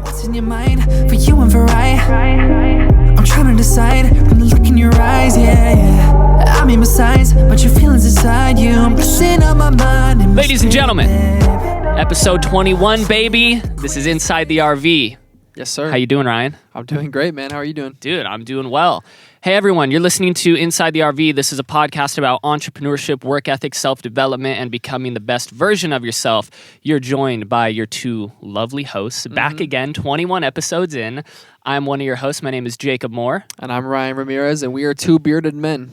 What's in your mind for you and for I'm trying to decide from the look in your eyes, yeah. I mean besides, but your feelings inside you, I'm messing up my mind. Ladies and gentlemen, episode 21, baby. This is Inside the RV. Yes, sir. How you doing, Ryan? I'm doing great, man. How are you doing? Dude, I'm doing well. Hey, everyone. You're listening to Inside the RV. This is a podcast about entrepreneurship, work ethic, self-development, and becoming the best version of yourself. You're joined by your two lovely hosts. Back again, 21 episodes in. I'm one of your hosts. My name is Jacob Moore. And I'm Ryan Ramirez, and we are two bearded men.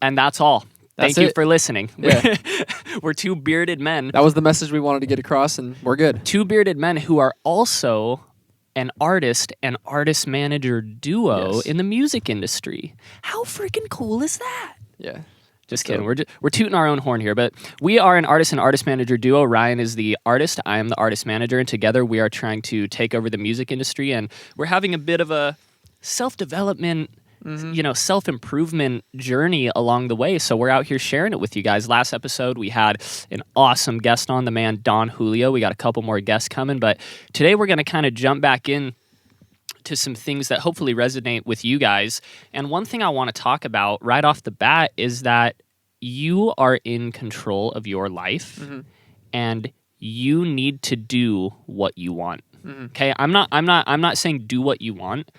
And that's all. Thank you for listening. Yeah. We're two bearded men. That was the message we wanted to get across, and we're good. Two bearded men who are also an artist and artist manager duo in the music industry. How freaking cool is that? Yeah. Just kidding. We're tooting our own horn here, but we are an artist and artist manager duo. Ryan is the artist. I am the artist manager, and together we are trying to take over the music industry, and we're having a bit of a self-development, self-improvement journey along the way. So we're out here sharing it with you guys. Last episode, we had an awesome guest on, the man Don Julio. We got a couple more guests coming, but today we're going to kind of jump back in to some things that hopefully resonate with you guys. And one thing I want to talk about right off the bat is that you are in control of your life, and you need to do what you want. Okay? I'm not saying do what you want.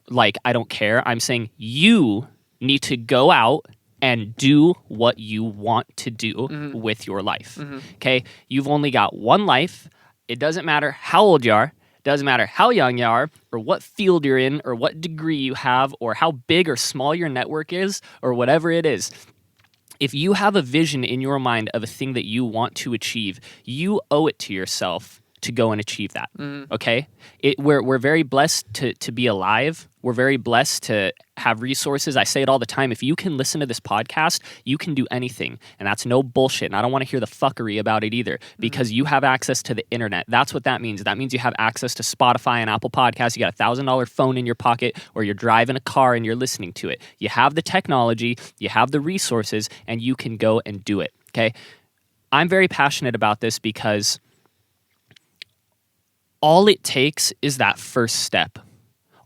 Like, I don't care. I'm saying you need to go out and do what you want to do with your life. Okay? You've only got one life. It doesn't matter how old you are. Doesn't matter how young you are, or what field you're in, or what degree you have, or how big or small your network is, or whatever it is. If you have a vision in your mind of a thing that you want to achieve, you owe it to yourself to go and achieve that. Okay? We're very blessed to be alive. We're very blessed to have resources. I say it all the time. If you can listen to this podcast, you can do anything. And that's no bullshit. And I don't want to hear the fuckery about it either, because you have access to the internet. That's what that means. That means you have access to Spotify and Apple Podcasts. You got a $1,000 phone in your pocket, or you're driving a car and you're listening to it. You have the technology, you have the resources, and you can go and do it. Okay? I'm very passionate about this because all it takes is that first step.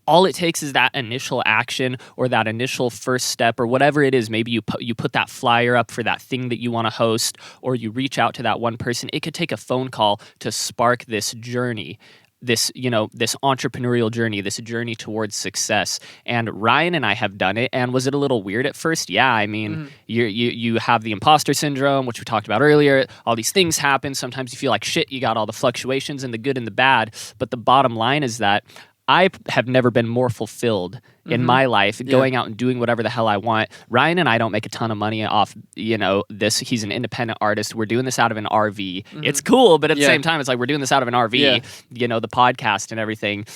All it takes is that initial action, or that initial first step, or whatever it is. Maybe you put that flyer up for that thing that you want to host, or you reach out to that one person. It could take a phone call to spark this journey, this entrepreneurial journey, this journey towards success. And Ryan and I have done it. And was it a little weird at first? Yeah, I mean, you have the imposter syndrome, which we talked about earlier. All these things happen. Sometimes you feel like shit. You got all the fluctuations and the good and the bad. But the bottom line is that I have never been more fulfilled in my life, going out and doing whatever the hell I want. Ryan and I don't make a ton of money off, this. He's an independent artist. We're doing this out of an RV. It's cool, but at the same time, it's like we're doing this out of an RV, the podcast and everything.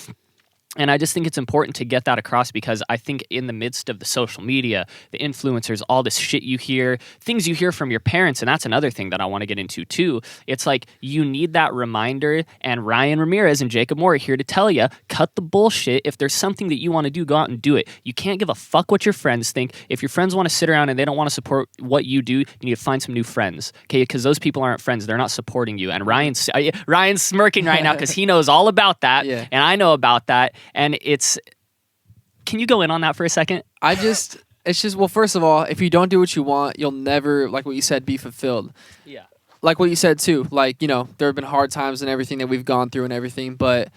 And I just think it's important to get that across, because I think in the midst of the social media, the influencers, all this shit you hear, things you hear from your parents, and that's another thing that I want to get into too. It's like you need that reminder, and Ryan Ramirez and Jacob Moore are here to tell you, cut the bullshit. If there's something that you want to do, go out and do it. You can't give a fuck what your friends think. If your friends want to sit around and they don't want to support what you do, you need to find some new friends, okay? Because those people aren't friends. They're not supporting you. And Ryan's smirking right now because he knows all about that, and I know about that. And can you go in on that for a second? Well, first of all, if you don't do what you want, you'll never, like what you said, be fulfilled. Yeah. Like what you said too, like, there have been hard times and everything that we've gone through and everything, but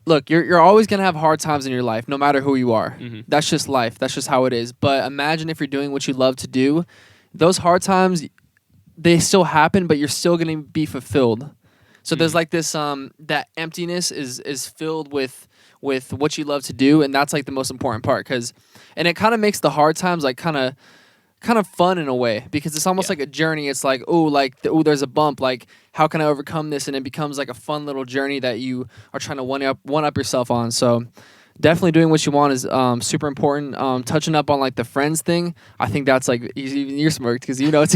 look, you're always going to have hard times in your life, no matter who you are. That's just life. That's just how it is. But imagine if you're doing what you love to do, those hard times, they still happen, but you're still going to be fulfilled. So there's like this, that emptiness is filled with what you love to do, and that's like the most important part, and it kind of makes the hard times like kind of fun in a way, because it's almost like a journey. It's like, there's a bump, like how can I overcome this? And it becomes like a fun little journey that you are trying to one up yourself on. So definitely doing what you want is super important. Touching up on like the friends thing, I think that's like, even you're smirked because it's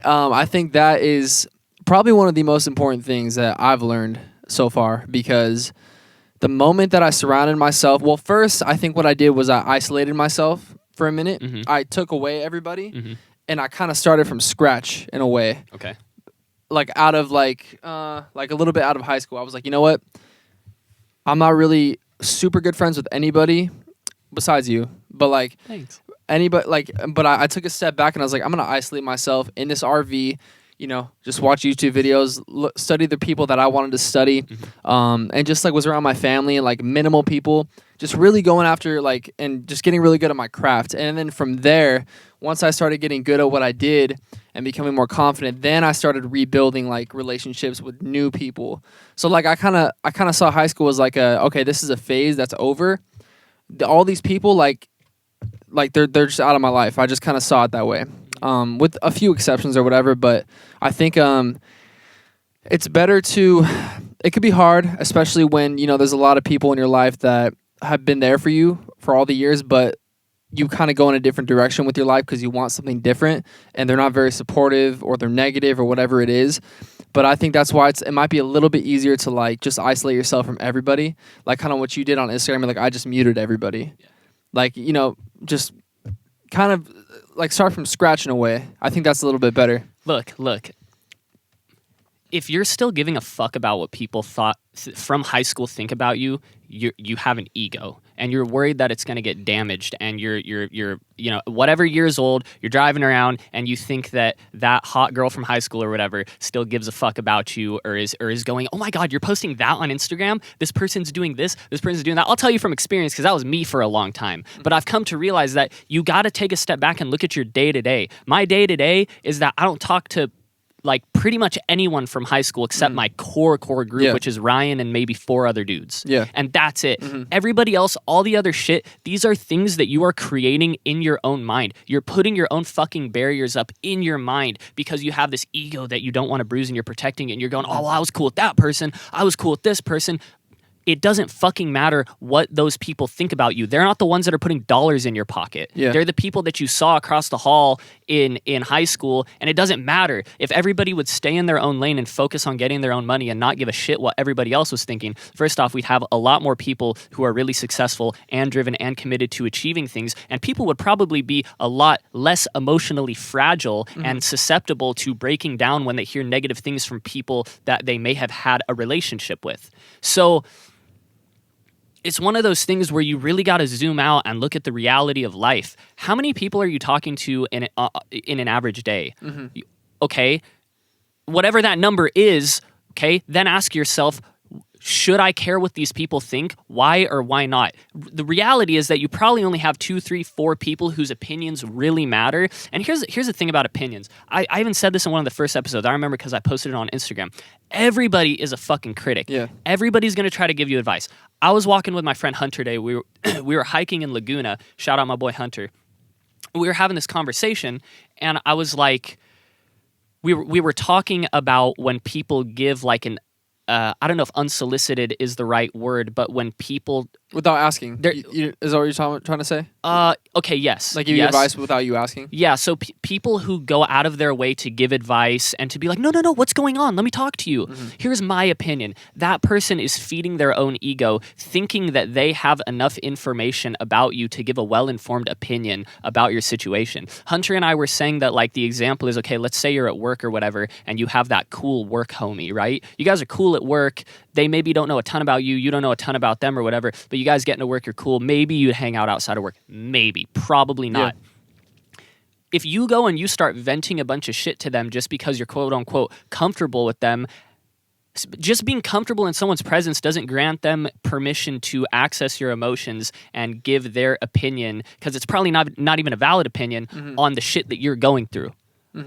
I think that is probably one of the most important things that I've learned so far, because the moment that I surrounded myself, well, first, I think what I did was I isolated myself for a minute. I took away everybody, and I kind of started from scratch in a way. Okay. like out of like a little bit out of high school, I was like, you know what? I'm not really super good friends with anybody besides you, but like Thanks. anybody like. But I took a step back and I was like, I'm gonna isolate myself in this RV. You know, just watch YouTube videos, study the people that I wanted to study, and just like was around my family and like minimal people, just really going after like and just getting really good at my craft. And then from there, once I started getting good at what I did and becoming more confident, then I started rebuilding like relationships with new people. So like I kind of saw high school as like okay, this is a phase that's over. All these people like they're just out of my life. I just kind of saw it that way. With a few exceptions or whatever, but I think it's better to. It could be hard, especially when you know there's a lot of people in your life that have been there for you for all the years, but you kind of go in a different direction with your life because you want something different, and they're not very supportive or they're negative or whatever it is. But I think that's why it might be a little bit easier to like just isolate yourself from everybody, like kind of what you did on Instagram. Like I just muted everybody, like you know, just kind of. Like start from scratch in a way. I think that's a little bit better. Look. If you're still giving a fuck about what people thought from high school think about you, you have an ego and you're worried that it's going to get damaged and you're you know whatever years old, you're driving around and you think that hot girl from high school or whatever still gives a fuck about you or is going, "Oh my god, you're posting that on Instagram? This person's doing this person's doing that." I'll tell you from experience because that was me for a long time. But I've come to realize that you got to take a step back and look at your day-to-day. My day-to-day is that I don't talk to like pretty much anyone from high school except my core group, which is Ryan and maybe 4 other dudes. Yeah. And that's it. Everybody else, all the other shit, these are things that you are creating in your own mind. You're putting your own fucking barriers up in your mind because you have this ego that you don't want to bruise and you're protecting it. And you're going, "Oh, well, I was cool with that person. I was cool with this person." It doesn't fucking matter what those people think about you. They're not the ones that are putting dollars in your pocket. Yeah. They're the people that you saw across the hall in high school, and it doesn't matter. If everybody would stay in their own lane and focus on getting their own money and not give a shit what everybody else was thinking, first off, we'd have a lot more people who are really successful and driven and committed to achieving things, and people would probably be a lot less emotionally fragile and susceptible to breaking down when they hear negative things from people that they may have had a relationship with. So it's one of those things where you really got to zoom out and look at the reality of life. How many people are you talking to in an average day? Okay, whatever that number is, okay, then ask yourself, should I care what these people think? Why or why not? The reality is that you probably only have 2, 3, 4 people whose opinions really matter. And here's the thing about opinions. I even said this in one of the first episodes. I remember because I posted it on Instagram. Everybody is a fucking critic. Yeah. Everybody's going to try to give you advice. I was walking with my friend Hunter today. We were hiking in Laguna. Shout out my boy Hunter. We were having this conversation, and I was like, we were talking about when people give like an I don't know if unsolicited is the right word, but when people Without asking. Is that what you're trying to say? Okay, yes. Like give you advice without you asking? Yeah, so people who go out of their way to give advice and to be like, no, what's going on? Let me talk to you. Here's my opinion. That person is feeding their own ego, thinking that they have enough information about you to give a well-informed opinion about your situation. Hunter and I were saying that like the example is, okay, let's say you're at work or whatever, and you have that cool work homie, right? You guys are cool at work. They maybe don't know a ton about you. You don't know a ton about them or whatever, but you guys get into work, you're cool. Maybe you'd hang out outside of work. Maybe. Probably not. Yeah. If you go and you start venting a bunch of shit to them just because you're quote unquote comfortable with them, just being comfortable in someone's presence doesn't grant them permission to access your emotions and give their opinion, because it's probably not even a valid opinion on the shit that you're going through.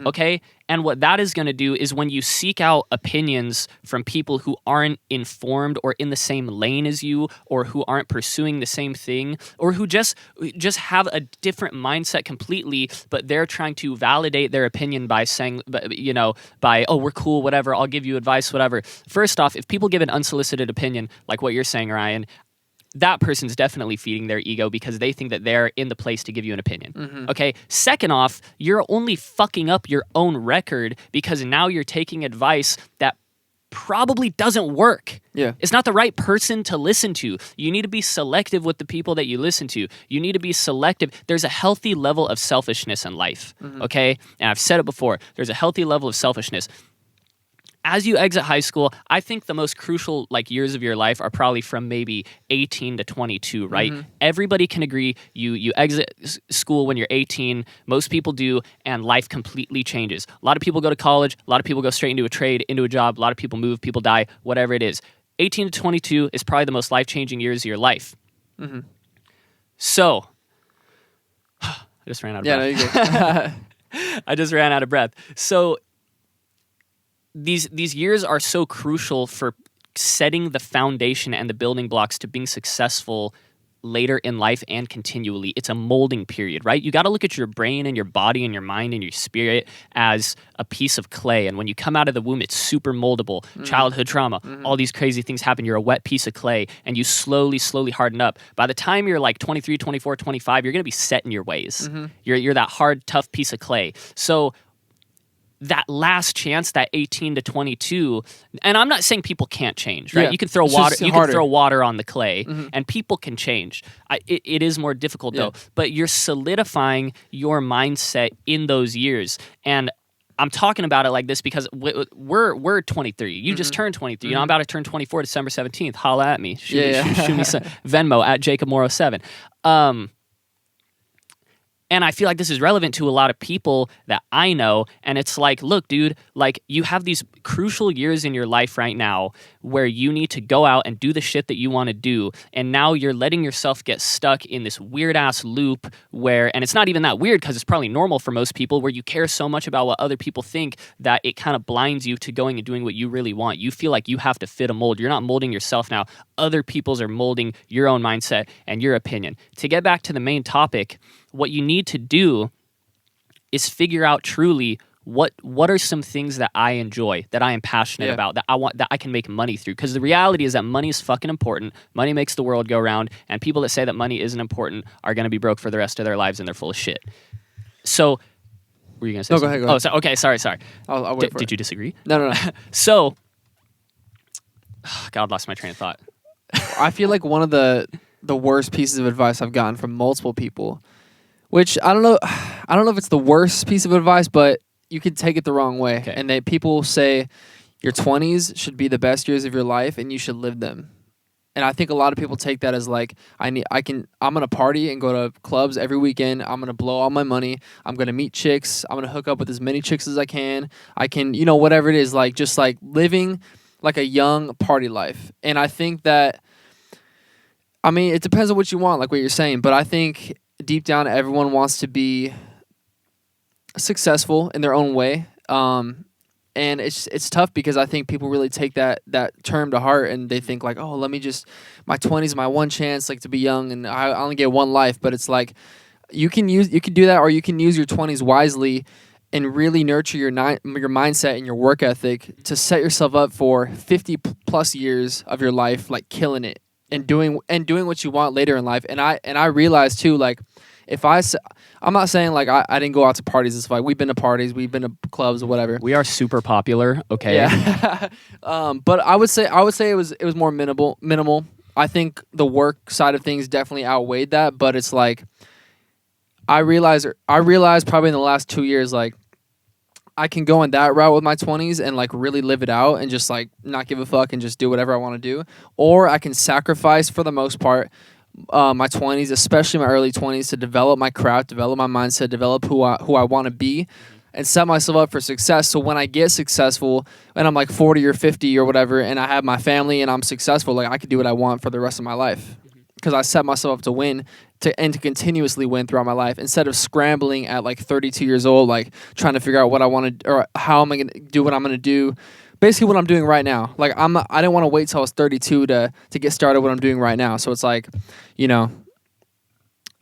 Okay? And what that is going to do is when you seek out opinions from people who aren't informed or in the same lane as you, or who aren't pursuing the same thing, or who just have a different mindset completely, but they're trying to validate their opinion by saying, oh, we're cool, whatever, I'll give you advice, whatever. First off, if people give an unsolicited opinion, like what you're saying, Ryan, that person's definitely feeding their ego because they think that they're in the place to give you an opinion. Okay? Second off, you're only fucking up your own record because now you're taking advice that probably doesn't work. Yeah. It's not the right person to listen to. You need to be selective with the people that you listen to. You need to be selective. There's a healthy level of selfishness in life. Okay? And I've said it before. There's a healthy level of selfishness. as you exit high school, I think the most crucial like years of your life are probably from maybe 18 to 22, right? Everybody can agree you exit school when you're 18. Most people do, and life completely changes. A lot of people go to college. A lot of people go straight into a trade, into a job. A lot of people move, people die, whatever it is. 18 to 22 is probably the most life-changing years of your life. So, I just ran out of breath. No, you're good. I just ran out of breath. So, these years are so crucial for setting the foundation and the building blocks to being successful later in life and continually. It's a molding period, right? You got to look at your brain and your body and your mind and your spirit as a piece of clay. And when you come out of the womb, it's super moldable. Childhood trauma, all these crazy things happen. You're a wet piece of clay and you slowly harden up. By the time you're like 23, 24, 25, you're going to be set in your ways. You're that hard, tough piece of clay. So that last chance, that 18 to 22, and I'm not saying people can't change, right? Yeah. You can throw It's water. just You harder. can throw water on the clay, and people can change. It is more difficult though, but you're solidifying your mindset in those years. And I'm talking about it like this because we're 23. You just turned 23. You know, I'm about to turn 24 December 17th. Holla at me. Shoot me some Venmo at JacobMorrow7. And I feel like this is relevant to a lot of people that I know. And it's like, look, dude, like you have these crucial years in your life right now where you need to go out and do the shit that you want to do. And now you're letting yourself get stuck in this weird ass loop where, and it's not even that weird because it's probably normal for most people, where you care so much about what other people think that it kind of blinds you to going and doing what you really want. You feel like you have to fit a mold. You're not molding yourself now. Other people's are molding your own mindset and your opinion. To get back to the main topic, what you need to do is figure out truly what are some things that I enjoy, that I am passionate about, that I want, that I can make money through. Because the reality is that money is fucking important. Money makes the world go round, and people that say that money isn't important are going to be broke for the rest of their lives, and they're full of shit. So, were you going to say something? Go ahead. Oh, so, okay, sorry. I'll wait for Did it. you disagree? No. So, God, lost my train of thought. I feel like one of the worst pieces of advice I've gotten from multiple people, which I don't know if it's the worst piece of advice, but you could take it the wrong way. Okay. And people say your 20s should be the best years of your life and you should live them. And I think a lot of people take that as like, I'm gonna party and go to clubs every weekend. I'm gonna blow all my money. I'm gonna meet chicks. I'm gonna hook up with as many chicks as I can. I can, whatever it is, like just like living like a young party life. And I think that, it depends on what you want, like what you're saying, but I think deep down everyone wants to be successful in their own way. And it's tough because I think people really take that term to heart and they think like, oh, my 20s is my one chance like to be young and I only get one life. But it's like you can do that, or you can use your 20s wisely and really nurture your mindset and your work ethic to set yourself up for 50 plus years of your life, like killing it and doing what you want later in life. And I realized too, like I'm not saying like I didn't go out to parties and stuff. Like we've been to parties, we've been to clubs or whatever. We are super popular, okay? Yeah. But I would say it was more minimal. I think the work side of things definitely outweighed that, but it's like I realized probably in the last 2 years, like I can go in that route with my 20s and like really live it out and just like not give a fuck and just do whatever I want to do. Or I can sacrifice for the most part my 20s, especially my early 20s, to develop my craft, develop my mindset, develop who I want to be, and set myself up for success. So when I get successful and I'm like 40 or 50 or whatever, and I have my family and I'm successful, like I could do what I want for the rest of my life because I set myself up to win to continuously win throughout my life instead of scrambling at like 32 years old, like trying to figure out what I want to or how am I going to do what I'm going to do. Basically what I'm doing right now. Like I didn't want to wait till I was 32 to get started what I'm doing right now. So it's like, I don't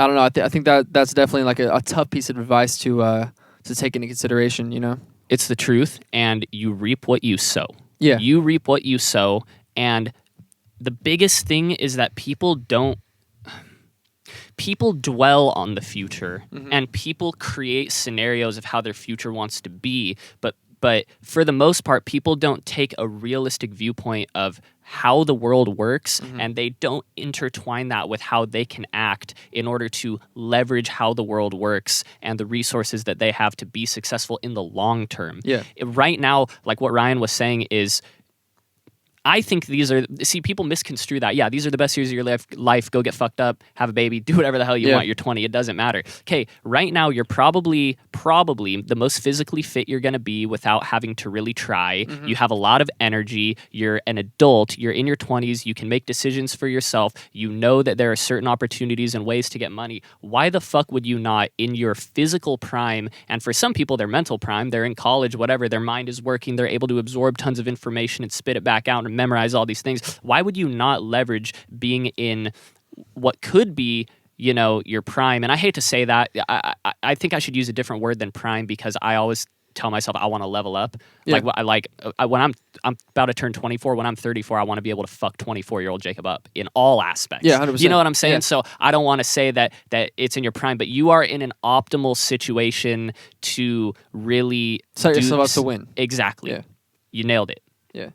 know. I think that's definitely like a tough piece of advice to take into consideration, It's the truth, and you reap what you sow. Yeah. You reap what you sow, and the biggest thing is that people dwell on the future, and people create scenarios of how their future wants to be, but But for the most part, people don't take a realistic viewpoint of how the world works, and they don't intertwine that with how they can act in order to leverage how the world works and the resources that they have to be successful in the long term. Yeah. Right now, like what Ryan was saying is, I think people misconstrue that. Yeah, these are the best years of your life. Go get fucked up, have a baby, do whatever the hell you want. You're 20. It doesn't matter. Okay, right now you're probably the most physically fit you're going to be without having to really try. You have a lot of energy. You're an adult. You're in your 20s. You can make decisions for yourself. You know that there are certain opportunities and ways to get money. Why the fuck would you not, in your physical prime, and for some people, their mental prime, they're in college, whatever, their mind is working, they're able to absorb tons of information and spit it back out and memorize all these things. Why would you not leverage being in what could be, your prime? And I hate to say that. I think I should use a different word than prime, because I always tell myself I want to level up. Yeah. When I'm about to turn 24, when I'm 34, I want to be able to fuck 24-year-old Jacob up in all aspects. Yeah, 100%. You know what I'm saying? Yeah. So I don't want to say that it's in your prime, but you are in an optimal situation to really set yourself up to win. Exactly. Yeah. You nailed it. Yeah.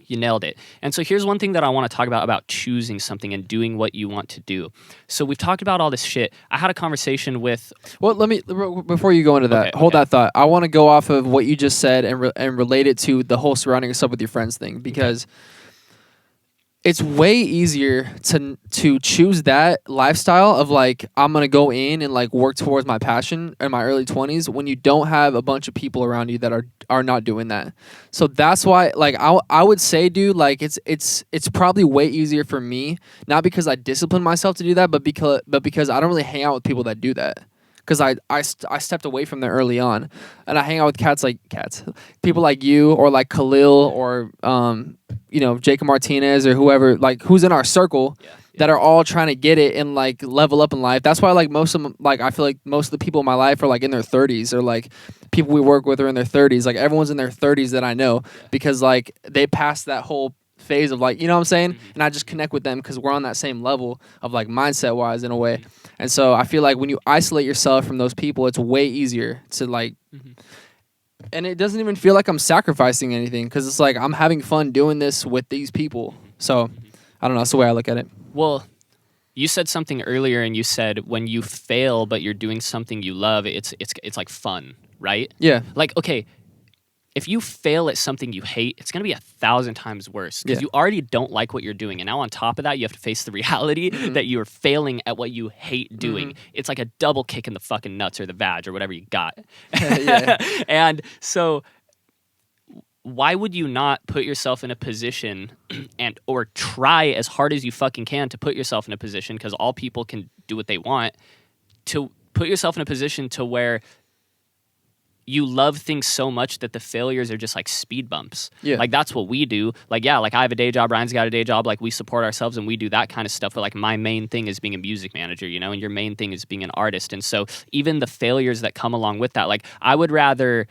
You nailed it. And so here's one thing that I want to talk about choosing something and doing what you want to do. So we've talked about all this shit. I had a conversation with... Well, before you go into that, hold that thought. I want to go off of what you just said and relate it to the whole surrounding yourself with your friends thing, because it's way easier to choose that lifestyle of like, I'm going to go in and like work towards my passion in my early 20s when you don't have a bunch of people around you that are not doing that. So that's why, like, I would say, dude, like it's probably way easier for me, not because I discipline myself to do that, but because I don't really hang out with people that do that. Because I stepped away from there early on, and I hang out with people like you, or like Khalil, or Jacob Martinez, or whoever, like, who's in our circle that are all trying to get it and like level up in life. That's why like most of them, like I feel like most of the people in my life are like in their 30s, or like people we work with are in their 30s. Like everyone's in their 30s that I know, because like they passed that whole phase of like, you know what I'm saying? And I just connect with them because we're on that same level of like mindset wise in a way. And so I feel like when you isolate yourself from those people, it's way easier to like, and it doesn't even feel like I'm sacrificing anything, because it's like I'm having fun doing this with these people. So I don't know, that's the way I look at it. Well, you said something earlier, and you said when you fail but you're doing something you love, it's like fun, right? Yeah. Like, okay, if you fail at something you hate, it's going to be 1,000 times worse, because you already don't like what you're doing. And now on top of that, you have to face the reality that you're failing at what you hate doing. It's like a double kick in the fucking nuts or the vag or whatever you got. And so why would you not put yourself in a position or try as hard as you fucking can to put yourself in a position, because all people can do what they want, to put yourself in a position to where you love things so much that the failures are just like speed bumps. Yeah. Like that's what we do. Like, yeah, like I have a day job, Ryan's got a day job, like we support ourselves and we do that kind of stuff. But like my main thing is being a music manager, and your main thing is being an artist. And so even the failures that come along with that, like I would rather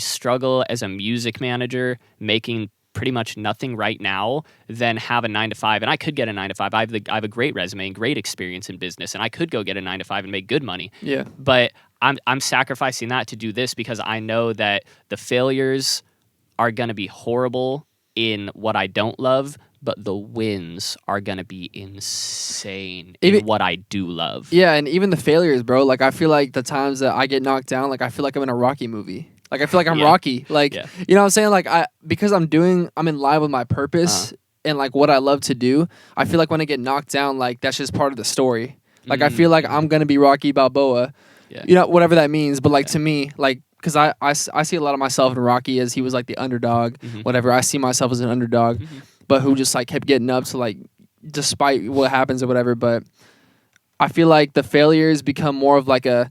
struggle as a music manager making pretty much nothing right now than have a 9-to-5. And I could get a 9-to-5. I have a great resume and great experience in business, and I could go get a 9-to-5 and make good money. Yeah. But I'm sacrificing that to do this because I know that the failures are going to be horrible in what I don't love, but the wins are going to be insane in what I do love. Yeah, and even the failures, bro. Like, I feel like the times that I get knocked down, like, I feel like I'm in a Rocky movie. Like, I feel like I'm Rocky. Like, you know what I'm saying? Like, because I'm in line with my purpose and, like, what I love to do, I feel like when I get knocked down, like, that's just part of the story. Like, I feel like I'm going to be Rocky Balboa. Yeah. You know, whatever that means. But, like, to me, like, because I see a lot of myself in Rocky as he was, like, the underdog, whatever. I see myself as an underdog, but who just, like, kept getting up to, like, despite what happens or whatever. But I feel like the failures become more of, like, a,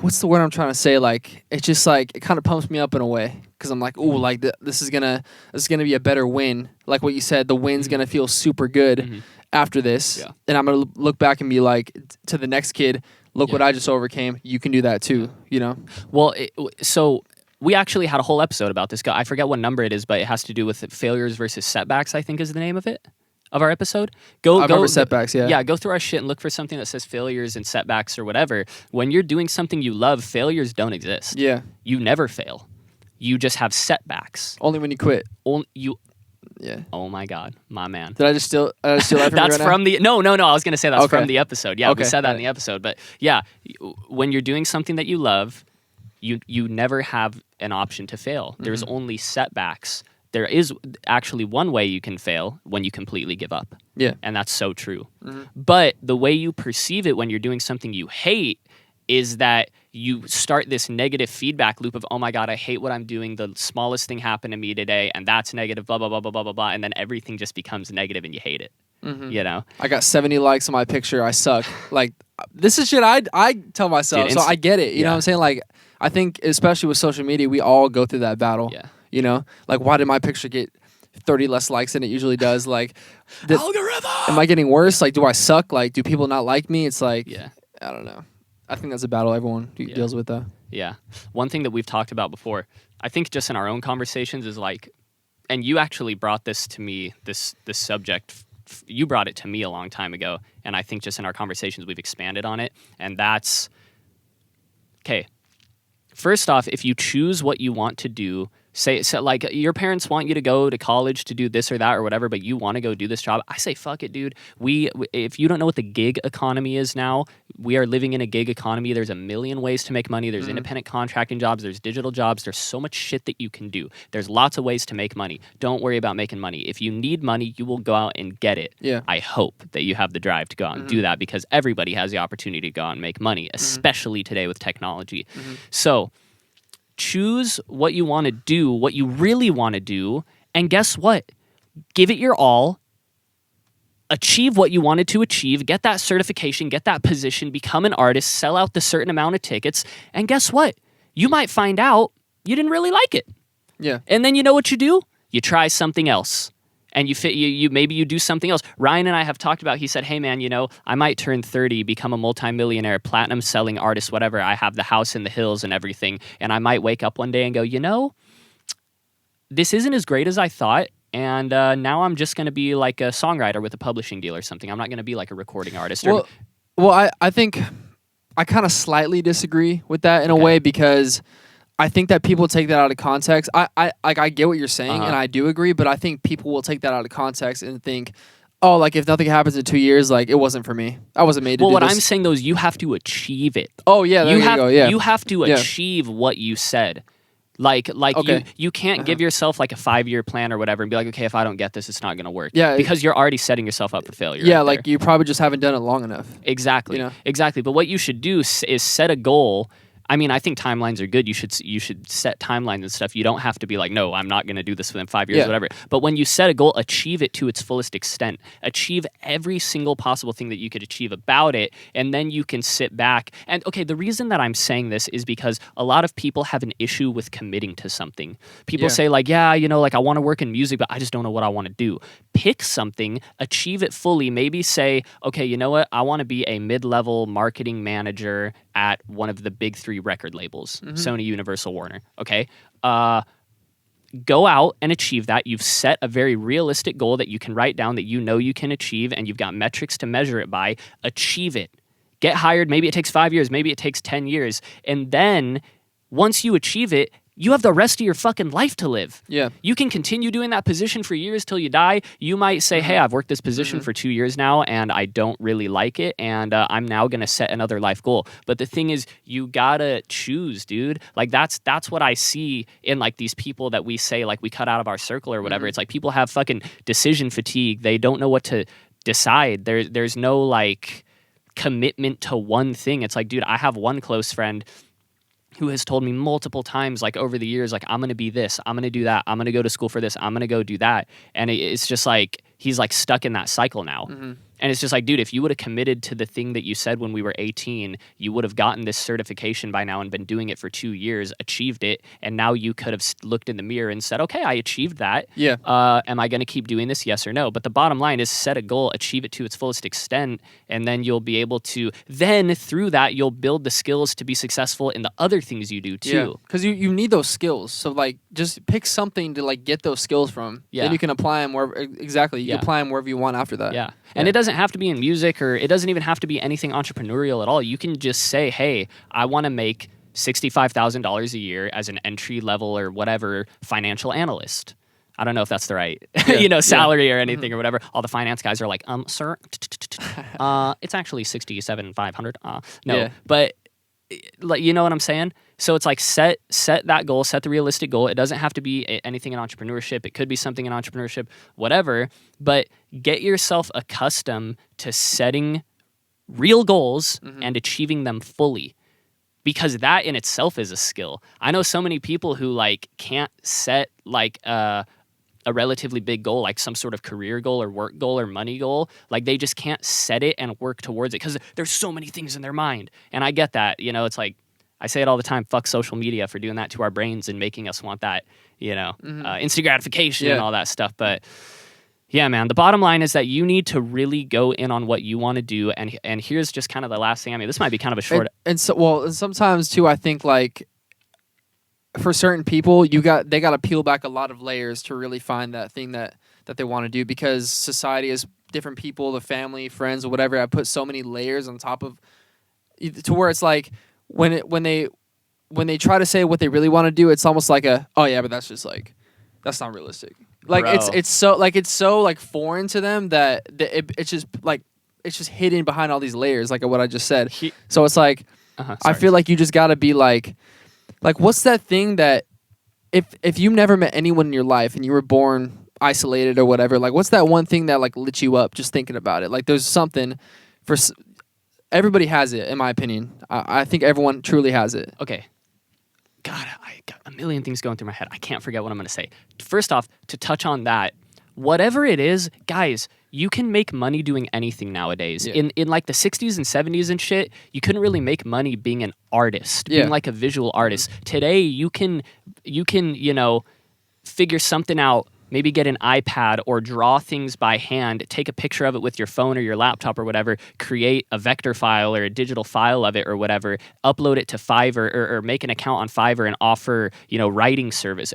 what's the word I'm trying to say? Like, it's just, like, it kind of pumps me up in a way. Because I'm like, ooh, like, this is gonna be a better win. Like what you said, the win's going to feel super good after this. Yeah. And I'm going to look back and be like, to the next kid, look what I just overcame. You can do that too, you know? Well, so we actually had a whole episode about this guy. I forget what number it is, but it has to do with failures versus setbacks, I think is the name of it, of our episode. I remember setbacks, yeah. Yeah, go through our shit and look for something that says failures and setbacks or whatever. When you're doing something you love, failures don't exist. Yeah. You never fail. you just have setbacks. Only when you quit. You. Yeah. Oh my God, my man. Did I just steal that from you That's right from now? the no. I was gonna say that's Okay. from the episode. Yeah, Okay, we said that in right. the episode. But yeah, when you're doing something that you love, you never have an option to fail. There's only setbacks. There is actually one way you can fail, when you completely give up. Yeah. And that's so true. But the way you perceive it when you're doing something you hate is that you start this negative feedback loop of, oh my God, I hate what I'm doing. The smallest thing happened to me today, and that's negative, blah, blah, blah, blah, blah, blah, blah. And then everything just becomes negative and you hate it. You know? I got 70 likes on my picture. I suck. Like, this is shit I tell myself. Dude, So I get it. You know yeah. what I'm saying? Like, I think, especially with social media, we all go through that battle. Yeah. You know? Like, why did my picture get 30 less likes than it usually does? Like, Algorithm! am I getting worse? Like, do I suck? Like, do people not like me? It's like, Yeah. I don't know. I think that's a battle everyone deals with, though. Yeah. One thing that we've talked about before, I think just in our own conversations is like, and you actually brought this to me, this subject, you brought it to me a long time ago, and I think just in our conversations we've expanded on it, and that's, okay, first off, if you choose what you want to do, say like your parents want you to go to college to do this or that or whatever, but you want to go do this job, I say fuck it, dude. If you don't know what the gig economy is now, we are living in a gig economy. There's a million ways to make money. There's independent contracting jobs. There's digital jobs. There's so much shit that you can do. There's lots of ways to make money. Don't worry about making money. If you need money, you will go out and get it. Yeah. I hope that you have the drive to go out and do that, because everybody has the opportunity to go out and make money, especially today with technology. So choose what you want to do, what you really want to do, and guess what? Give it your all. Achieve what you wanted to achieve, get that certification, get that position, become an artist, sell out the certain amount of tickets, and guess what? You might find out you didn't really like it. Yeah. And then you know what you do? You try something else. And maybe you do something else. Ryan and I have talked about, he said, hey man, I might turn 30, become a multimillionaire, platinum selling artist, whatever. I have the house in the hills and everything. And I might wake up one day and go, this isn't as great as I thought. And now I'm just going to be like a songwriter with a publishing deal or something. I'm not going to be like a recording artist. Well, I think I kind of slightly disagree with that in a way, because I think that people take that out of context. I get what you're saying, and I do agree, but I think people will take that out of context and think, oh, like if nothing happens in 2 years, like it wasn't for me. I wasn't made to do this. Well, what I'm saying though is you have to achieve it. Oh yeah, there you go. Yeah, you have to achieve what you said. Like Okay. you can't give yourself like a 5-year plan or whatever and be like, okay, if I don't get this, it's not going to work. Yeah, because you're already setting yourself up for failure. Yeah, right like there. you probably just haven't done it long enough. Exactly. Exactly. But what you should do is set a goal. I mean, I think timelines are good. You should set timelines and stuff. You don't have to be like, no, I'm not going to do this within 5 years, whatever. But when you set a goal, achieve it to its fullest extent. Achieve every single possible thing that you could achieve about it, and then you can sit back. And okay, the reason that I'm saying this is because a lot of people have an issue with committing to something. People say like, like I want to work in music, but I just don't know what I want to do. Pick something, achieve it fully. Maybe say, okay, you know what? I want to be a mid-level marketing manager at one of the big 3 record labels, Sony, Universal, Warner. Okay. Go out and achieve that. You've set a very realistic goal that you can write down that you can achieve, and you've got metrics to measure it by. Achieve it. Get hired. Maybe it takes 5 years. Maybe it takes 10 years. And then once you achieve it, you have the rest of your fucking life to live. Yeah. You can continue doing that position for years till you die. You might say, hey, I've worked this position for 2 years now and I don't really like it, and I'm now going to set another life goal. But the thing is, you gotta choose, dude. Like that's what I see in like these people that we say like we cut out of our circle or whatever. It's like people have fucking decision fatigue. They don't know what to decide. There's no like commitment to one thing. It's like, dude, I have one close friend who has told me multiple times, like over the years, like I'm going to be this, I'm going to do that, I'm going to go to school for this, I'm going to go do that. And it's just like, he's like stuck in that cycle now. And it's just like, dude, if you would have committed to the thing that you said when we were 18, you would have gotten this certification by now and been doing it for 2 years, achieved it, and now you could have looked in the mirror and said, okay, I achieved that. Yeah. Am I going to keep doing this? Yes or no? But the bottom line is set a goal, achieve it to its fullest extent, and then you'll be able to, then through that, you'll build the skills to be successful in the other things you do too. Because you need those skills. So like just pick something to like get those skills from. Yeah. Then you can apply them wherever, exactly. You can apply them wherever you want after that. Yeah. And it doesn't have to be in music, or it doesn't even have to be anything entrepreneurial at all. You can just say, hey, I want to make $65,000 a year as an entry level or whatever financial analyst. I don't know if that's the right, salary or anything or whatever. All the finance guys are like, sir, it's actually 67,500. No, but like, you know what I'm saying? So it's like set that goal, set the realistic goal. It doesn't have to be anything in entrepreneurship. It could be something in entrepreneurship, whatever. But get yourself accustomed to setting real goals and achieving them fully. Because that in itself is a skill. I know so many people who like can't set like a relatively big goal, like some sort of career goal or work goal or money goal. Like they just can't set it and work towards it because there's so many things in their mind. And I get that. It's like, I say it all the time, fuck social media for doing that to our brains and making us want that, instant gratification and all that stuff. But yeah, man, the bottom line is that you need to really go in on what you want to do. And here's just kind of the last thing. I mean, this might be kind of a short. And sometimes too, I think like for certain people, they got to peel back a lot of layers to really find that thing that they want to do, because society is different people, the family, friends, or whatever. I put so many layers on top of to where it's like when they try to say what they really want to do, it's almost like but that's just like, that's not realistic. Like Bro. it's so foreign to them that it's just hidden behind all these layers, like what I just said. So it's like I feel like you just gotta be like what's that thing that if you never met anyone in your life and you were born isolated or whatever, like what's that one thing that like lit you up just thinking about it? Like there's something for everybody has it, in my opinion. I think everyone truly has it. Okay. God, I got a million things going through my head. I can't forget what I'm going to say. First off, to touch on that, whatever it is, guys, you can make money doing anything nowadays. Yeah. In like the 60s and 70s and shit, you couldn't really make money being an artist, being like a visual artist. Today, you can, figure something out, maybe get an iPad or draw things by hand, take a picture of it with your phone or your laptop or whatever, create a vector file or a digital file of it or whatever, upload it to Fiverr or make an account on Fiverr and offer, writing service,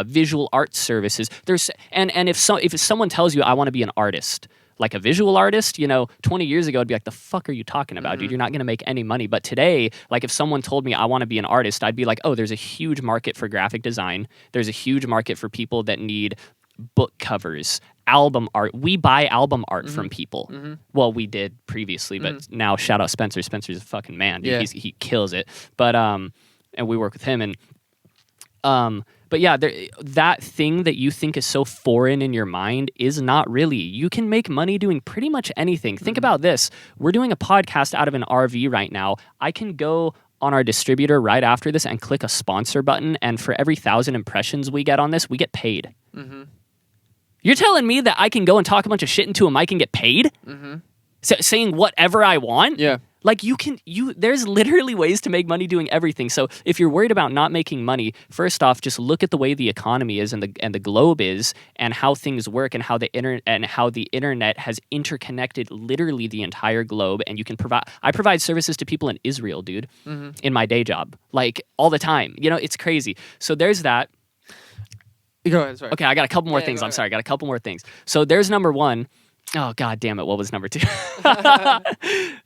visual art services. And if someone tells you, I want to be an artist, like a visual artist, 20 years ago, I'd be like, the fuck are you talking about, dude? You're not going to make any money. But today, like if someone told me I want to be an artist, I'd be like, oh, there's a huge market for graphic design. There's a huge market for people that need book covers, album art. We buy album art from people. Well, we did previously, but now shout out Spencer. Spencer's a fucking man, dude. Yeah. He kills it. But and we work with him, and but yeah, that thing that you think is so foreign in your mind is not really. You can make money doing pretty much anything. Think about this. We're doing a podcast out of an RV right now. I can go on our distributor right after this and click a sponsor button, and for every 1,000 impressions we get on this, we get paid. You're telling me that I can go and talk a bunch of shit into a mic and get paid? Saying whatever I want? Yeah. Like there's literally ways to make money doing everything. So if you're worried about not making money, first off, just look at the way the economy is and the globe is, and how things work, and how the internet has interconnected literally the entire globe. And you can I provide services to people in Israel, dude, in my day job, like all the time. It's crazy. So there's that. Go ahead, sorry. Okay, I got a couple more things. I'm sorry, I got a couple more things. So there's number one. Oh, God damn it. What was number two?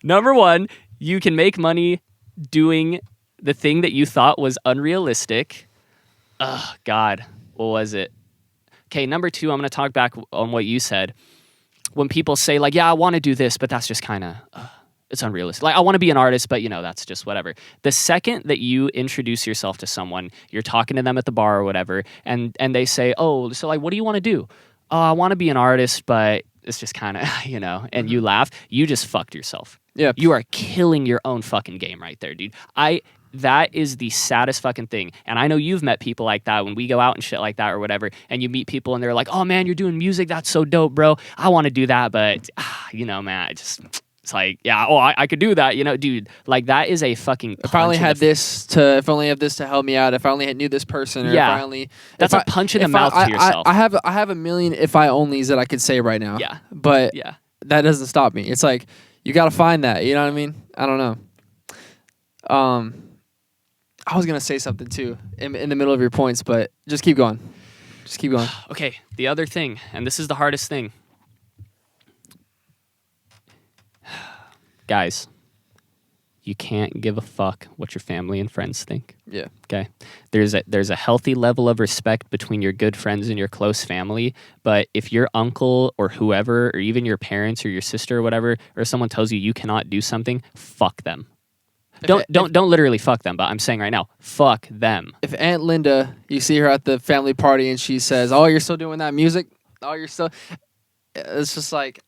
Number one, you can make money doing the thing that you thought was unrealistic. Oh, God. What was it? Okay, number two, I'm going to talk back on what you said. When people say, like, yeah, I want to do this, but that's just kind of, it's unrealistic. Like, I want to be an artist, but, that's just whatever. The second that you introduce yourself to someone, you're talking to them at the bar or whatever, and they say, oh, so, like, what do you want to do? Oh, I want to be an artist, but it's just kind of, and you laugh, you just fucked yourself. Yeah. You are killing your own fucking game right there, dude. That is the saddest fucking thing. And I know you've met people like that when we go out and shit like that or whatever, and you meet people and they're like, oh man, you're doing music. That's so dope, bro. I want to do that, but, man, it's like, yeah, I could do that, dude. Like, that is a fucking punch. If I only had this to help me out, if I only knew this person, or yeah. if I only... That's a punch in the mouth to yourself. I have a million if I onlys that I could say right now. Yeah. But yeah. That doesn't stop me. It's like, you got to find that, you know what I mean? I don't know. I was going to say something too in the middle of your points, but just keep going. Okay, the other thing, and this is the hardest thing. Guys, you can't give a fuck what your family and friends think. Yeah. Okay. There's a healthy level of respect between your good friends and your close family, but if your uncle or whoever, or even your parents or your sister or whatever, or someone tells you you cannot do something, fuck them. Don't literally fuck them, but I'm saying right now, fuck them. If Aunt Linda, you see her at the family party and she says, "Oh, you're still doing that music? Oh, you're still," it's just like,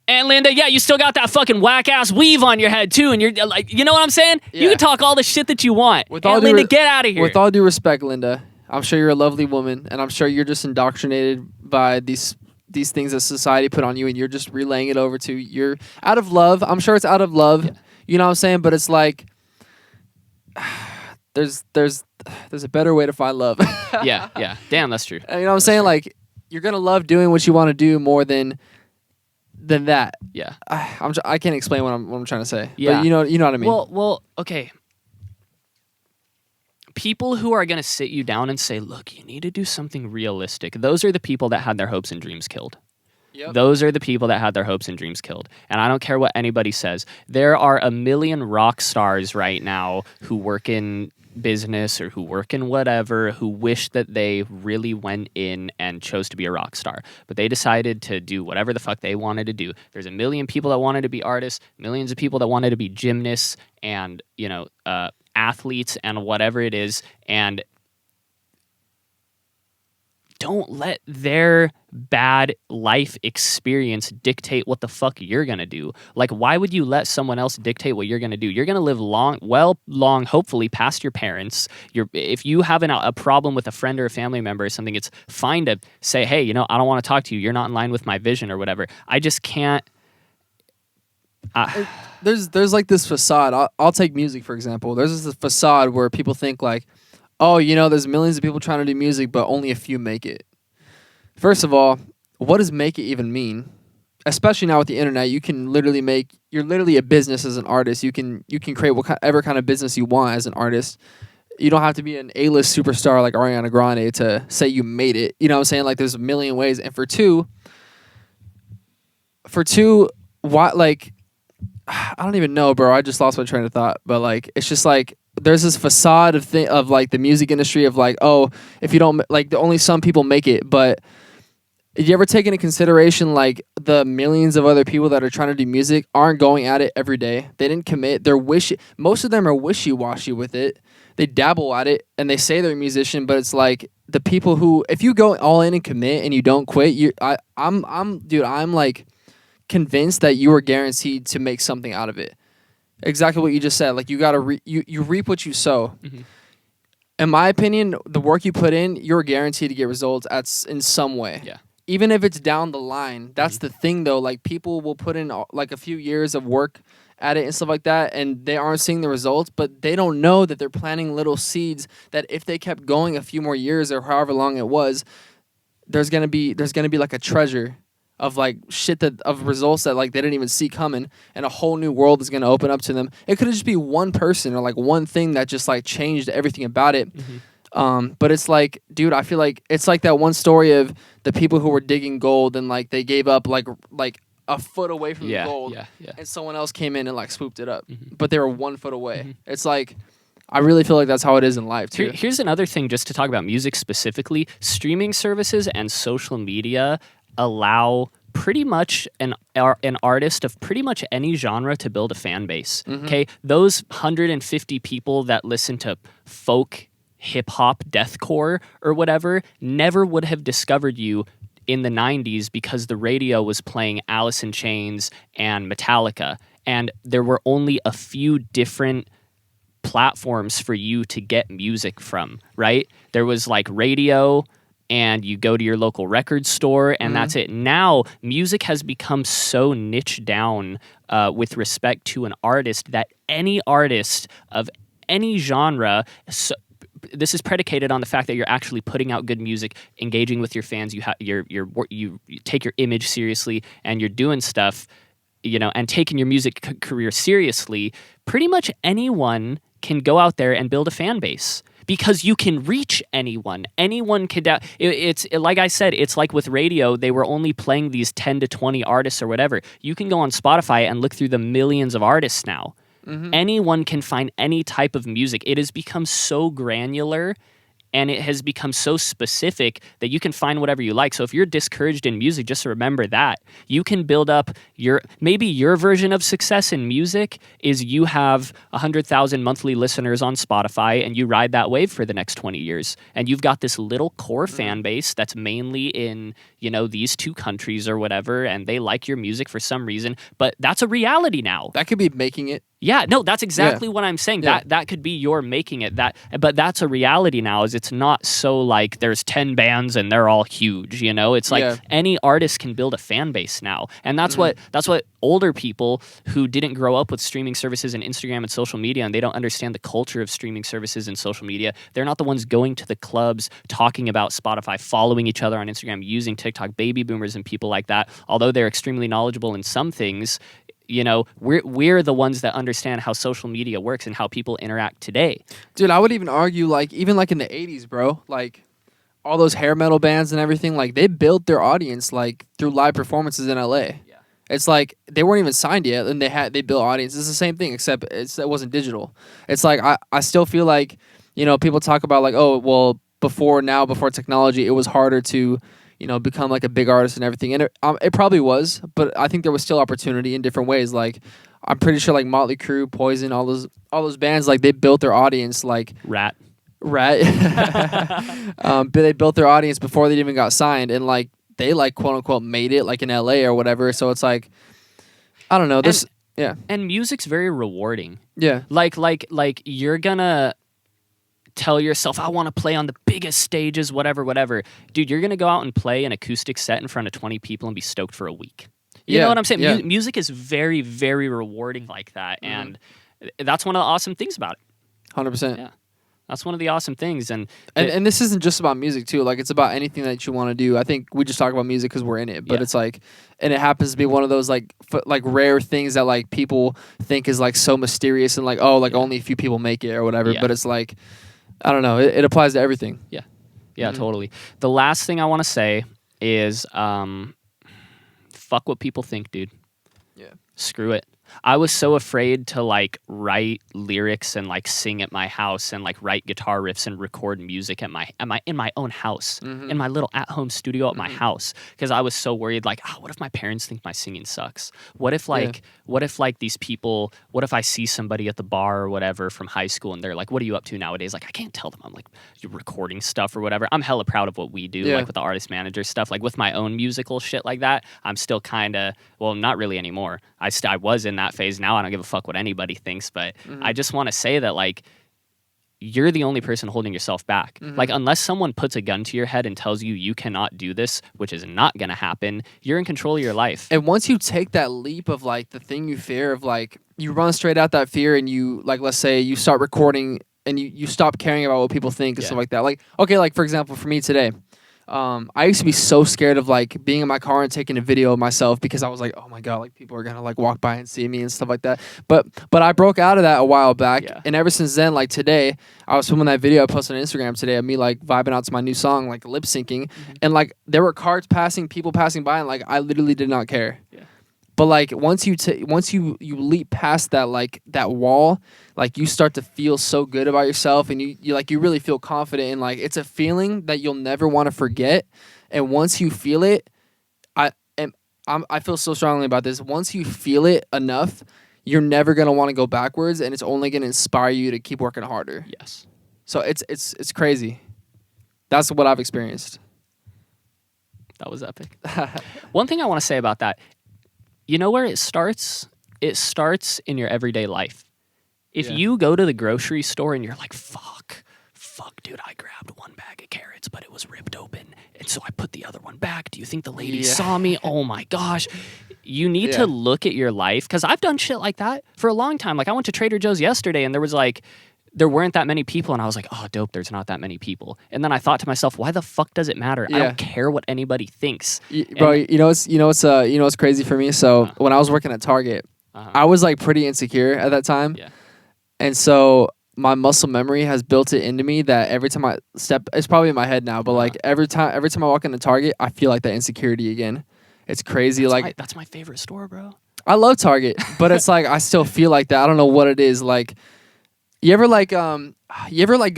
Aunt Linda, yeah, you still got that fucking whack ass weave on your head too, and you're like, you know what I'm saying? Yeah. You can talk all the shit that you want. Aunt Linda, get out of here. With all due respect, Linda, I'm sure you're a lovely woman, and I'm sure you're just indoctrinated by these things that society put on you, and you're just relaying it over to you're out of love. I'm sure it's out of love. Yeah. You know what I'm saying? But it's like there's a better way to find love. yeah. Damn, that's true. You know what I'm saying? Like, you're gonna love doing what you want to do more than that. Yeah. I can't explain what I'm trying to say. Yeah. But you know what I mean. Well, okay. People who are gonna sit you down and say, "Look, you need to do something realistic." Those are the people that had their hopes and dreams killed. Yep. Those are the people that had their hopes and dreams killed. And I don't care what anybody says. There are a million rock stars right now who work in business or who work in whatever, who wish that they really went in and chose to be a rock star. But they decided to do whatever the fuck they wanted to do. There's a million people that wanted to be artists, millions of people that wanted to be gymnasts and, athletes and whatever it is. And don't let their bad life experience dictate what the fuck you're going to do. Like, why would you let someone else dictate what you're going to do? You're going to live long, hopefully past your parents. If you have a problem with a friend or a family member or something, it's fine to say, "Hey, I don't want to talk to you. You're not in line with my vision," or whatever. I just can't. There's like this facade. I'll take music, for example. There's this facade where people think like, "Oh, there's millions of people trying to do music, but only a few make it." First of all, what does make it even mean? Especially now with the internet, you're literally a business as an artist. You can create whatever kind of business you want as an artist. You don't have to be an A-list superstar like Ariana Grande to say you made it. You know what I'm saying? Like, there's a million ways. And for two, why, like, I don't even know, bro. I just lost my train of thought. But like, it's just like, there's this facade of like the music industry of like, oh, if you don't, like, only some people make it. But did you ever take into consideration like the millions of other people that are trying to do music aren't going at it every day? They didn't commit. Most of them are wishy-washy with it. They dabble at it and they say they're a musician, but it's like the people who, if you go all in and commit and you don't quit, I'm like convinced that you are guaranteed to make something out of it. Exactly what you just said. Like, you gotta you reap what you sow. Mm-hmm. In my opinion, the work you put in, you're guaranteed to get results in some way. Yeah. Even if it's down the line, that's the thing though. Like, people will put in like a few years of work at it and stuff like that, and they aren't seeing the results, but they don't know that they're planting little seeds that if they kept going a few more years or however long it was, there's gonna be like a treasure of like shit of results that like they didn't even see coming, and a whole new world is gonna open up to them. It could just be one person or like one thing that just like changed everything about it. Mm-hmm. But it's like, dude, I feel like it's like that one story of the people who were digging gold and like they gave up like a foot away from the gold, and someone else came in and like swooped it up, but they were 1 foot away. Mm-hmm. It's like, I really feel like that's how it is in life too. Here's another thing, just to talk about music specifically. Streaming services and social media allow pretty much an artist of pretty much any genre to build a fan base. Mm-hmm. Okay, those 150 people that listen to folk, hip hop, deathcore, or whatever never would have discovered you in the 90s because the radio was playing Alice in Chains and Metallica, and there were only a few different platforms for you to get music from, right? There was like radio, and you go to your local record store, and that's it. Now, music has become so niche down with respect to an artist that any artist of any genre, this is predicated on the fact that you're actually putting out good music, engaging with your fans, you take your image seriously, and you're doing stuff, and taking your music career seriously. Pretty much anyone can go out there and build a fan base, because you can reach anyone. Anyone can. It's like I said. It's like with radio. They were only playing these 10 to 20 artists or whatever. You can go on Spotify and look through the millions of artists now. Anyone can find any type of music. It has become so granular and it has become so specific that you can find whatever you like. So if you're discouraged in music, just remember that. You can build up maybe your version of success in music is you have 100,000 monthly listeners on Spotify and you ride that wave for the next 20 years. And you've got this little core fan base that's mainly in, these 2 countries or whatever, and they like your music for some reason. But that's a reality now. That could be making it. Yeah, no, that's exactly what I'm saying. Yeah. That could be your making it. But that's a reality now. Is it's not so like there's 10 bands and they're all huge. It's like any artist can build a fan base now, and that's what older people who didn't grow up with streaming services and Instagram and social media, and they don't understand the culture of streaming services and social media. They're not the ones going to the clubs, talking about Spotify, following each other on Instagram, using TikTok. Baby boomers and people like that, although they're extremely knowledgeable in some things. We're the ones that understand how social media works and how people interact today. Dude, I would even argue, even in the 80s, bro, all those hair metal bands and everything, they built their audience, through live performances in LA. Yeah. It's they weren't even signed yet, and they built audience. It's the same thing, except it wasn't digital. It's I still feel people talk about, before technology, it was harder to become a big artist and everything. And it probably was, but I think there was still opportunity in different ways. I'm pretty sure Motley Crue, Poison, all those bands, they built their audience Rat. They built their audience before they even got signed, and they quote unquote made it in LA or whatever. So it's I don't know. And music's very rewarding. Yeah. You're gonna tell yourself, I want to play on the biggest stages, whatever. Dude, you're going to go out and play an acoustic set in front of 20 people and be stoked for a week. You know what I'm saying? Yeah. Music is very, very rewarding like that. And that's one of the awesome things about it. 100%. Yeah. That's one of the awesome things. And this isn't just about music, too. It's about anything that you want to do. I think we just talk about music because we're in it. But it's and it happens to be one of those, rare things that, people think is, so mysterious and, only a few people make it or whatever. Yeah. But it's I don't know. It applies to everything. Yeah. Yeah, totally. The last thing I want to say is fuck what people think, dude. Yeah. Screw it. I was so afraid to write lyrics and sing at my house and write guitar riffs and record music in my own house, in my little at-home studio at my house, because I was so worried what if my parents think my singing sucks? What if these people, what if I see somebody at the bar or whatever from high school and they're what are you up to nowadays? I can't tell them I'm you're recording stuff or whatever. I'm hella proud of what we do, with the artist manager stuff, with my own musical shit like that. I'm still kind of, well, not really anymore. I was in that phase. Now I don't give a fuck what anybody thinks, but I just want to say that you're the only person holding yourself back. Unless someone puts a gun to your head and tells you you cannot do this, which is not going to happen, you're in control of your life. And once you take that leap of the thing you fear of you run straight out that fear and you let's say you start recording and you stop caring about what people think and stuff like that. Okay, for example, for me today, I used to be so scared of being in my car and taking a video of myself because I was oh my god, people are gonna walk by and see me and stuff like that. But I broke out of that a while back, and ever since then, today, I was filming that video I posted on Instagram today of me vibing out to my new song, lip syncing, and there were cars passing, people passing by, and I literally did not care. Yeah. But once you leap past that that wall, you start to feel so good about yourself, and you really feel confident, and it's a feeling that you'll never want to forget. And once you feel it, I feel so strongly about this. Once you feel it enough, you're never gonna want to go backwards, and it's only gonna inspire you to keep working harder. Yes. So it's crazy. That's what I've experienced. That was epic. One thing I want to say about that. You know where it starts? It starts in your everyday life. If you go to the grocery store and you're fuck, dude, I grabbed one bag of carrots, but it was ripped open. And so I put the other one back. Do you think the lady saw me? Oh my gosh. You need to look at your life. Because I've done shit like that for a long time. I went to Trader Joe's yesterday and there was there weren't that many people, and I was oh, dope, there's not that many people. And then I thought to myself, why the fuck does it matter? I don't care what anybody thinks. Bro, you know what's crazy for me? So when I was working at Target, I was pretty insecure at that time. Yeah. And so my muscle memory has built it into me that every time I step, it's probably in my head now, but every time I walk into Target, I feel that insecurity again. It's crazy. That's my favorite store, bro. I love Target, but it's like I still feel like that. I don't know what it is. Like, you ever like go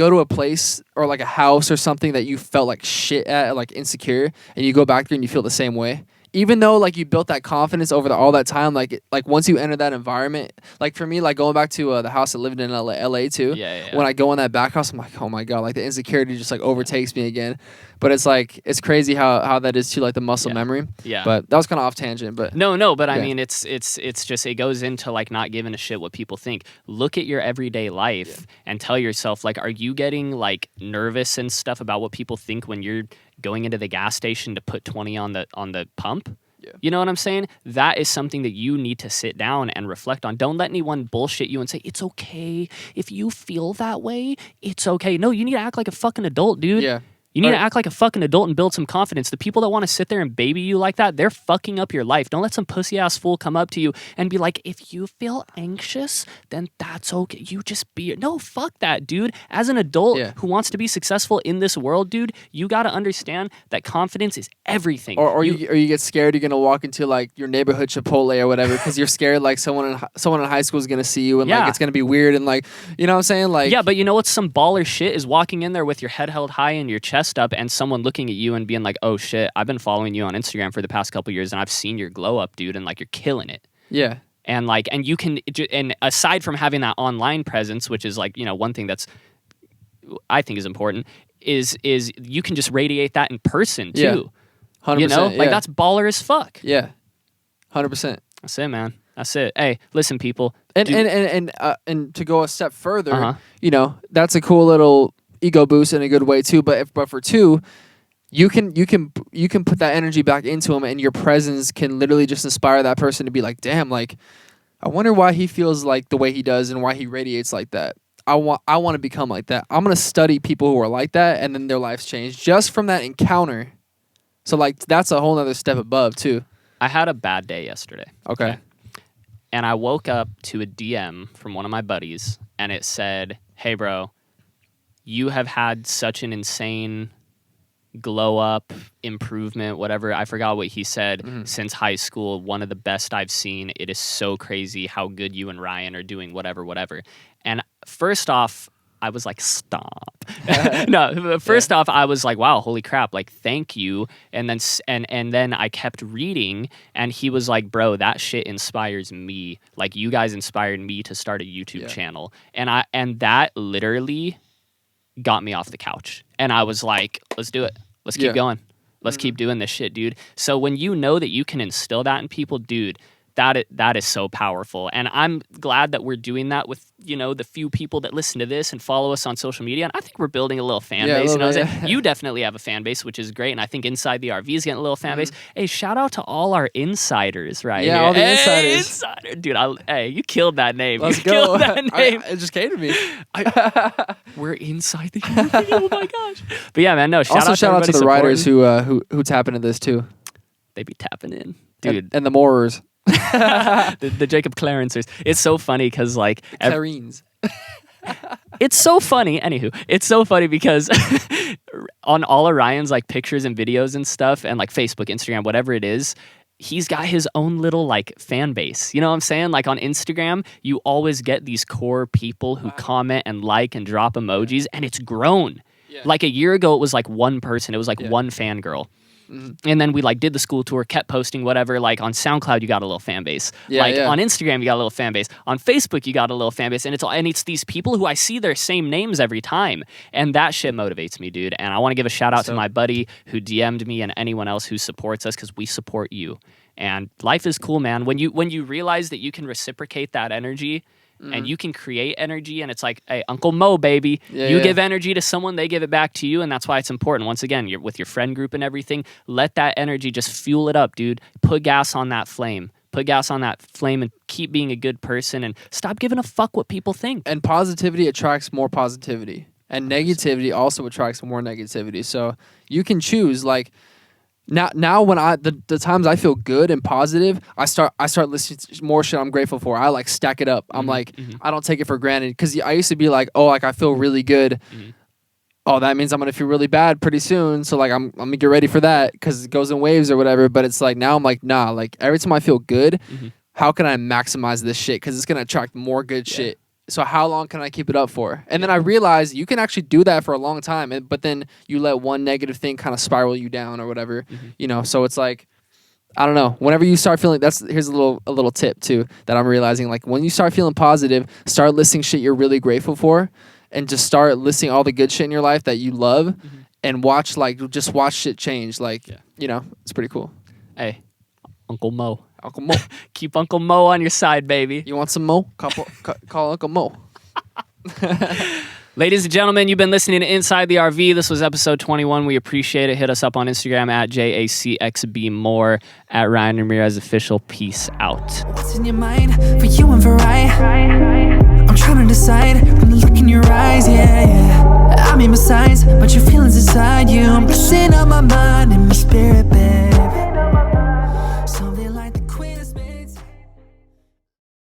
to a place or like a house or something that you felt like shit at, like insecure, and you go back there and you feel the same way? Even though like you built that confidence over all that time, like once you enter that environment, like for me, like going back to the house I lived in LA too. Yeah. When I go in that back house, I'm like, oh my god, like the insecurity just like overtakes me again. But it's like it's crazy how that is too, like the muscle memory. Yeah. But that was kind of off tangent. But no. But I mean, it's just it goes into like not giving a shit what people think. Look at your everyday life and tell yourself, like, are you getting like nervous and stuff about what people think when you're going into the gas station to put 20 on the pump? Yeah. You know what I'm saying? That is something that you need to sit down and reflect on. Don't let anyone bullshit you and say, it's okay. If you feel that way, it's okay. No, you need to act like a fucking adult, dude. yeah. You need to act like a fucking adult and build some confidence. The people that want to sit there and baby you like that, they're fucking up your life. Don't let some pussy ass fool come up to you and be like, if you feel anxious, then that's okay. You just be... No, fuck that, dude. As an adult who wants to be successful in this world, dude, you got to understand that confidence is everything. Or you get scared you're going to walk into like your neighborhood Chipotle or whatever because you're scared like someone in high school is going to see you and like it's going to be weird and like, you know what I'm saying? Like, yeah, but you know what's some baller shit is walking in there with your head held high and your chest up and someone looking at you and being like, oh shit, I've been following you on Instagram for the past couple years and I've seen your glow up, dude, and like you're killing it. Yeah. And like, and you can, and aside from having that online presence, which is like, you know, one thing that's I think is important is you can just radiate that in person too. Yeah. 100%. You know, like that's baller as fuck. Yeah. 100%. That's it, man. That's it. Hey, listen, people. And to go a step further, you know, that's a cool little ego boost in a good way too. But for two, you can put that energy back into him, and your presence can literally just inspire that person to be like, damn, like I wonder why he feels like the way he does and why he radiates like that. I want to become like that. I'm gonna study people who are like that, and then their lives change just from that encounter. So like that's a whole other step above too. I had a bad day yesterday. Okay. And I woke up to a DM from one of my buddies, and it said, hey, bro, you have had such an insane glow up, improvement, whatever. I forgot what he said, since high school. One of the best I've seen. It is so crazy how good you and Ryan are doing, whatever. And first off, I was like, stop. No, first off, I was like, wow, holy crap, like, thank you. And then I kept reading, and he was like, bro, that shit inspires me. Like, you guys inspired me to start a YouTube channel. And that literally got me off the couch. And I was like, let's do it. Let's keep going. Let's keep doing this shit, dude. So when you know that you can instill that in people, dude, that is so powerful. And I'm glad that we're doing that with, you know, the few people that listen to this and follow us on social media. And I think we're building a little fan base. You know what I'm saying? You definitely have a fan base, which is great. And I think Inside the RV is getting a little fan base. Hey, shout out to all our insiders right here. All the insiders. Insider. Dude, hey, you killed that name. Let's you go. Killed that name. It just came to me. We're inside the RV. Oh my gosh. But yeah, man, no, shout out to the writers who tap into this too. They be tapping in. Dude. And the Moorers. the Jacob Clarencers. It's so funny because like Clarines. It's so funny. Anywho, it's so funny because on all of Ryan's like pictures and videos and stuff, and like Facebook, Instagram, whatever it is, he's got his own little like fan base. You know what I'm saying? Like on Instagram, you always get these core people who comment and like and drop emojis, and it's grown. Yeah. Like a year ago, it was like one person. It was like one fangirl. And then we like did the school tour, kept posting whatever. Like on SoundCloud, you got a little fan base. On Instagram, you got a little fan base. On Facebook, you got a little fan base. And it's these people who I see their same names every time, and that shit motivates me, dude. And I want to give a shout out to my buddy who DM'd me and anyone else who supports us, because we support you. And life is cool, man. When you realize that you can reciprocate that energy. And you can create energy, and it's like, hey, Uncle Mo, baby. You give energy to someone, they give it back to you, and that's why it's important. Once again, you're with your friend group and everything. Let that energy just fuel it up, dude. Put gas on that flame. Put gas on that flame and keep being a good person, and stop giving a fuck what people think. And positivity attracts more positivity, and negativity also attracts more negativity. So you can choose, like, Now when the times I feel good and positive, I start listening to more shit I'm grateful for. I like stack it up. I'm like, I don't take it for granted, because I used to be like, oh, like I feel really good. Oh, that means I'm gonna feel really bad pretty soon. So like I'm gonna get ready for that, because it goes in waves or whatever. But it's like now I'm like, nah. Like every time I feel good, how can I maximize this shit? Because it's going to attract more good shit. So how long can I keep it up for? And then I realized you can actually do that for a long time, but then you let one negative thing kind of spiral you down or whatever, you know. So it's like, I don't know. Whenever you start feeling, here's a little tip too that I'm realizing. Like when you start feeling positive, start listing shit you're really grateful for, and just start listing all the good shit in your life that you love, and watch shit change. Like you know, it's pretty cool. Hey, Uncle Mo. Uncle Mo. Keep Uncle Mo on your side, baby. You want some Mo? Call Uncle Mo. Ladies and gentlemen, you've been listening to Inside the RV. This was episode 21. We appreciate it. Hit us up on Instagram at JACXBmore, at Ryan Ramirez Official. Peace out. What's in your mind for you and for I? I'm trying to decide from the look in your eyes, yeah. I made my signs, but your feelings inside you. I'm messing up my mind and my spirit, babe.